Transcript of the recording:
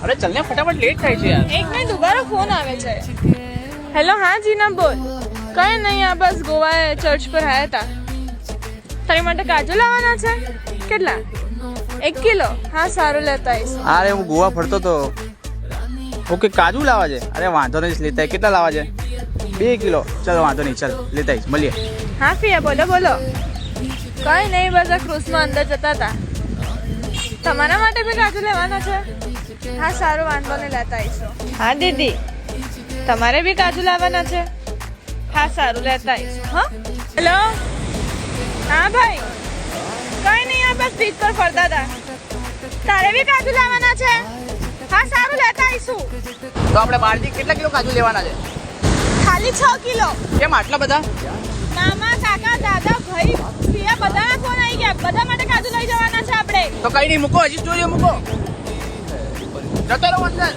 अरे चलने फटाफट लेट થાય છે યાર. એક મિનિટ દુબારો ફોન આવે છે. હેલો હા જીના બોલ. કઈ નહીં આ બસ ગોવા ચર્ચ પર આવ્યા હતા. તારી માટે કાજુ લાવવાના છે? કેટલા? 1 કિલો? હા સારું લેતા આવીશ. અરે હું ગોવા ફરતો તો. ઓકે કાજુ લાવવા છે. અરે વાંધો નહીં લેતા કેટલા લાવવા છે? 2 કિલો. ચાલ વાંધો નહીં ચાલ લેતા આવીશ મળીએ. હા ફિયા બોલો બોલો. કઈ નહીં બસ આ ક્રુઝમાં અંદર જતા હતા. તમારા માટે બી કાજુ લેવાના છે? હા સારું વાંધો નહીં લેતા આવીશું. હા દીદી તમારે બી કાજુ લાવવાના છે? હા સારું લેતા આવીશું. હા હેલો હા ભાઈ કઈ નહીં આ બસ બીચ પર ફરતા હતા. તારે બી કાજુ લાવવાના છે? હા સારું લેતા આવીશું. તો આપણે બહારથી કેટલા કિલો કાજુ લેવાના છે? ખાલી 6 કિલો. કેમ આટલા બધા? મામા કાકા દાદા ભાઈ પિયા બધાના ફોન આવી ગયા. બધા માટે કાજુ લઈ જવાના છે આપણે. તો કઈ નહીં મૂકો હજી સ્ટોરીઓ મૂકો જતો રહો અંદર.